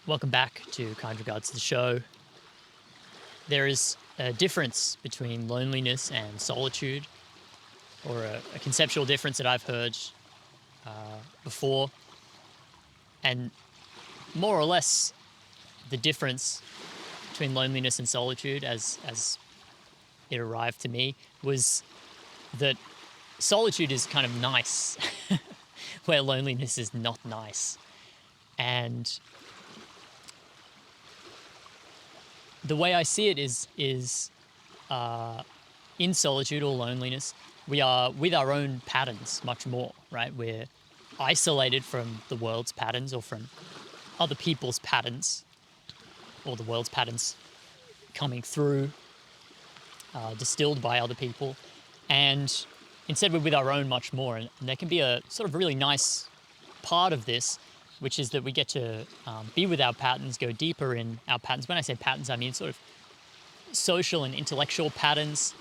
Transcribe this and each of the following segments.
Welcome back to Kind Regards to the show. There is a difference between loneliness and solitude, or a conceptual difference that I've heard before. And more or less, the difference between loneliness and solitude, as it arrived to me, was that solitude is kind of nice, where loneliness is not nice. And the way I see it is in solitude or loneliness, we are with our own patterns much more, right? We're isolated from the world's patterns or from other people's patterns, or the world's patterns coming through, distilled by other people. And instead we're with our own much more. And there can be a sort of really nice part of this, which is that we get to be with our patterns, go deeper in our patterns. When I say patterns, I mean sort of social and intellectual patterns,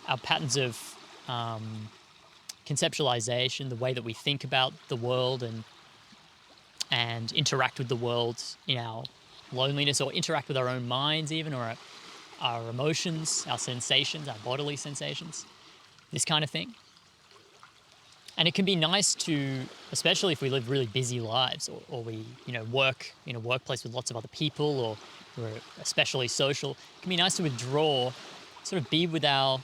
our patterns of conceptualization, the way that we think about the world and interact with the world in our loneliness, or interact with our own minds even, or our emotions, our sensations, our bodily sensations, this kind of thing. And it can be nice to, especially if we live really busy lives, or we, work in a workplace with lots of other people, or we're especially social, it can be nice to withdraw, sort of be with our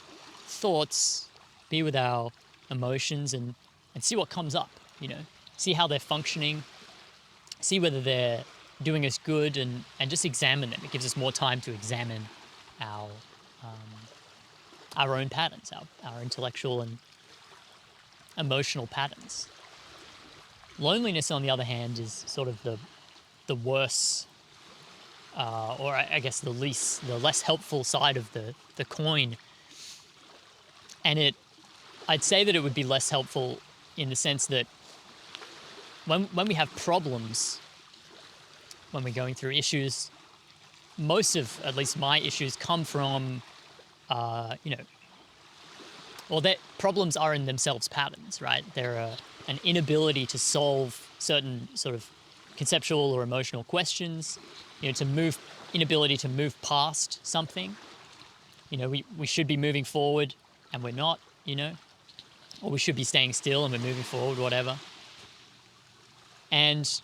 thoughts, be with our emotions, and see what comes up, see how they're functioning, see whether they're doing us good, and just examine them. It gives us more time to examine our own patterns, our intellectual and emotional patterns. Loneliness, on the other hand, is sort of the worse, or I guess the less helpful side of the coin. And I'd say that it would be less helpful in the sense that when we have problems, when we're going through issues, most of, at least my issues, come from, that problems are in themselves patterns, right? They're an inability to solve certain sort of conceptual or emotional questions, inability to move past something. We should be moving forward and we're not, or we should be staying still and we're moving forward, whatever. And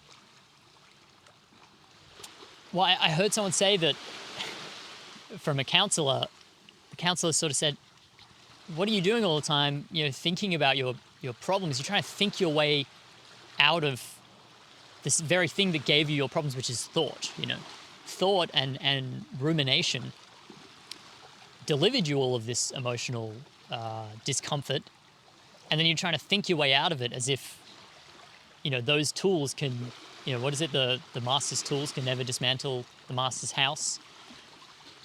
I heard someone say that from a counselor. The counselor sort of said, what are you doing all the time, thinking about your problems? You're trying to think your way out of this very thing that gave you your problems, which is thought. Thought and rumination delivered you all of this emotional discomfort, and then you're trying to think your way out of it as if, those tools can, what is it? The master's tools can never dismantle the master's house.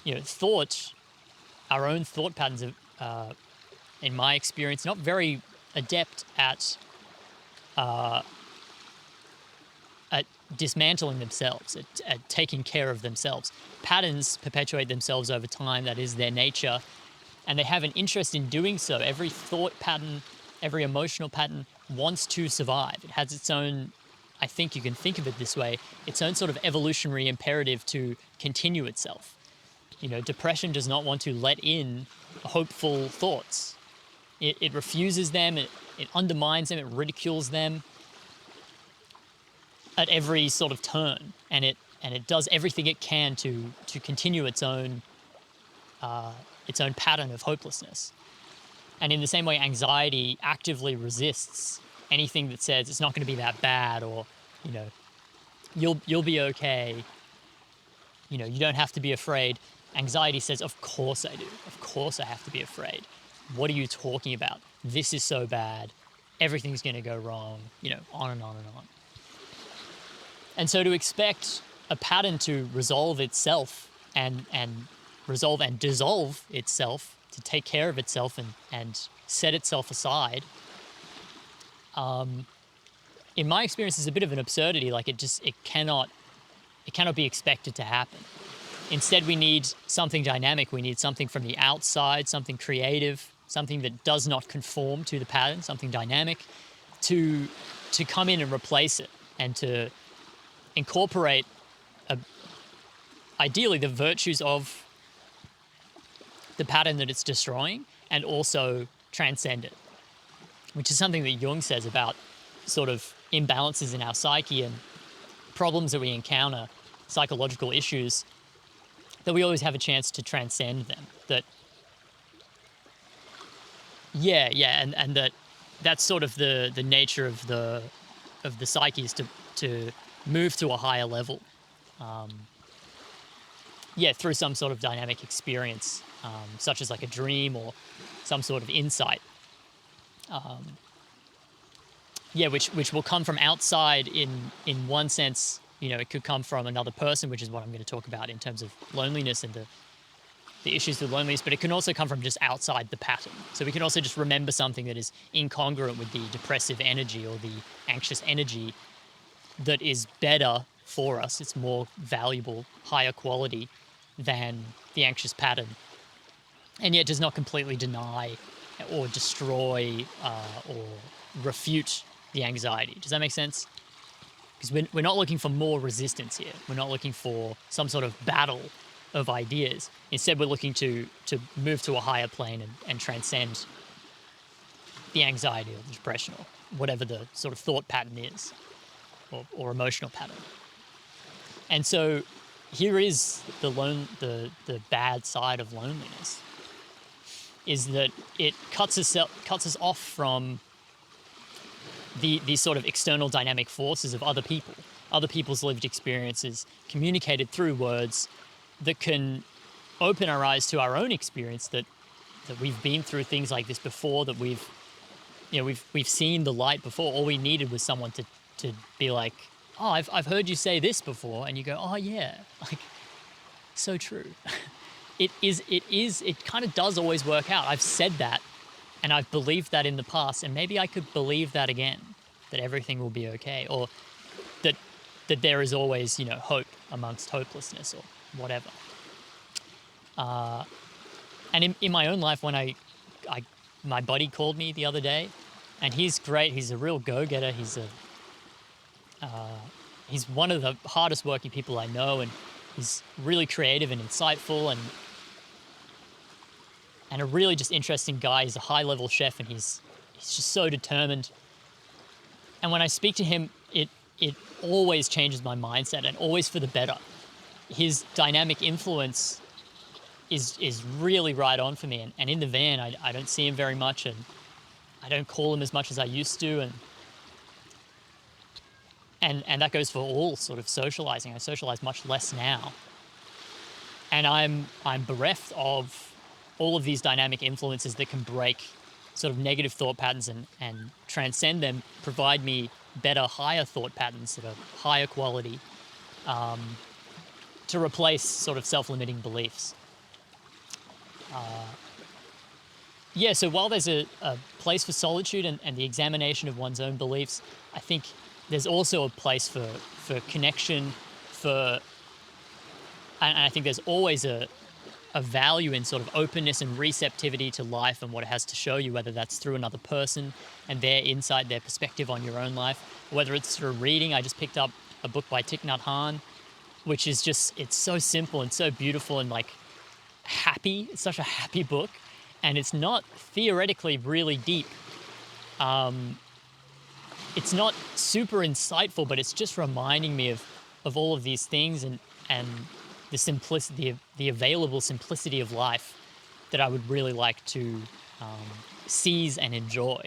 Thought, our own thought patterns are, in my experience, not very adept at dismantling themselves, at taking care of themselves. Patterns perpetuate themselves over time. That is their nature. And they have an interest in doing so. Every thought pattern, every emotional pattern wants to survive. It has its own, I think you can think of it this way, its own sort of evolutionary imperative to continue itself. Depression does not want to let in hopeful thoughts. It refuses them, it undermines them, it ridicules them at every sort of turn, and it does everything it can to continue its own pattern of hopelessness. And in the same way, anxiety actively resists anything that says it's not going to be that bad, or you'll be okay. You don't have to be afraid. Anxiety says, of course I do. Of course I have to be afraid. What are you talking about? This is so bad. Everything's going to go wrong, on and on and on. And so to expect a pattern to resolve itself and resolve and dissolve itself, to take care of itself and set itself aside, in my experience, is a bit of an absurdity. Like it cannot be expected to happen. Instead, we need something dynamic. We need something from the outside, something creative, something that does not conform to the pattern, something dynamic, to come in and replace it, and to incorporate ideally the virtues of the pattern that it's destroying and also transcend it, which is something that Jung says about sort of imbalances in our psyche and problems that we encounter, psychological issues, that we always have a chance to transcend them. That, and that's sort of the nature of the psyche, is to move to a higher level. Through some sort of dynamic experience, such as like a dream or some sort of insight. Which will come from outside in one sense. It could come from another person, which is what I'm going to talk about in terms of loneliness and the issues with loneliness, but it can also come from just outside the pattern. So we can also just remember something that is incongruent with the depressive energy or the anxious energy that is better for us. It's more valuable, higher quality than the anxious pattern, and yet does not completely deny or destroy or refute the anxiety. Does that make sense? Because we're not looking for more resistance here. We're not looking for some sort of battle of ideas. Instead, we're looking to move to a higher plane and transcend the anxiety or the depression or whatever the sort of thought pattern is, or emotional pattern. And so here is the bad side of loneliness, is that it cuts us off from these sort of external dynamic forces of other people, other people's lived experiences communicated through words that can open our eyes to our own experience, that we've been through things like this before, that we've seen the light before. All we needed was someone to be like, oh, I've heard you say this before, and you go, oh yeah, like, so true. It kind of does always work out. I've said that, and I've believed that in the past, and maybe I could believe that again, that everything will be okay, or that there is always, hope amongst hopelessness or whatever. And in my own life, when my buddy called me the other day, and he's great. He's a real go-getter. He's one of the hardest working people I know, and he's really creative and insightful and a really just interesting guy. He's a high-level chef, and he's just so determined. And when I speak to him, it always changes my mindset, and always for the better. His dynamic influence is really right on for me. And in the van, I don't see him very much, and I don't call him as much as I used to, and that goes for all sort of socializing. I socialize much less now, and I'm bereft of all of these dynamic influences that can break sort of negative thought patterns and transcend them, provide me better, higher thought patterns that are higher quality, to replace sort of self-limiting beliefs. So while there's a place for solitude and the examination of one's own beliefs, I think there's also a place for connection, and I think there's always a value in sort of openness and receptivity to life and what it has to show you, whether that's through another person and their insight, their perspective on your own life, whether it's through reading. I just picked up a book by Thich Nhat Hanh, which is it's so simple and so beautiful and like happy. It's such a happy book, and it's not theoretically really deep. It's not super insightful, but it's just reminding me of all of these things and the simplicity, the available simplicity of life that I would really like to seize and enjoy.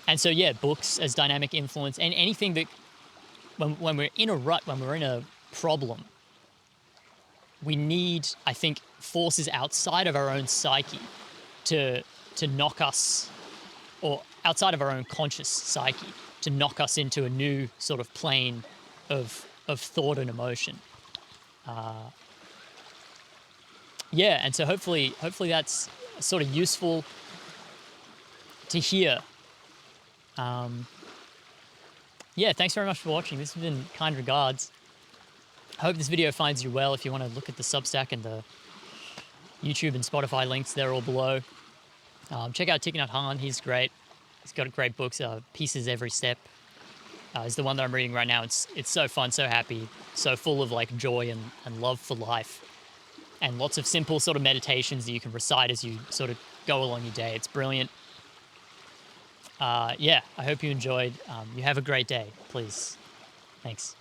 And so, books as dynamic influence, and anything that, when we're in a rut, when we're in a problem, we need, I think, forces outside of our own psyche to knock us, or outside of our own conscious psyche, to knock us into a new sort of plane of thought and emotion. And so hopefully that's sort of useful to hear. Thanks very much for watching. This has been Kind Regards. I hope this video finds you well. If you want to look at the Substack and the YouTube and Spotify links, they're all below. Check out Thich Nhat Hanh. He's great. He's got great books, Pieces Every Step. is the one that I'm reading right now. It's so fun, so happy, so full of like joy and love for life, and lots of simple sort of meditations that you can recite as you sort of go along your day. It's brilliant. Yeah, I hope you enjoyed. You have a great day, please. Thanks.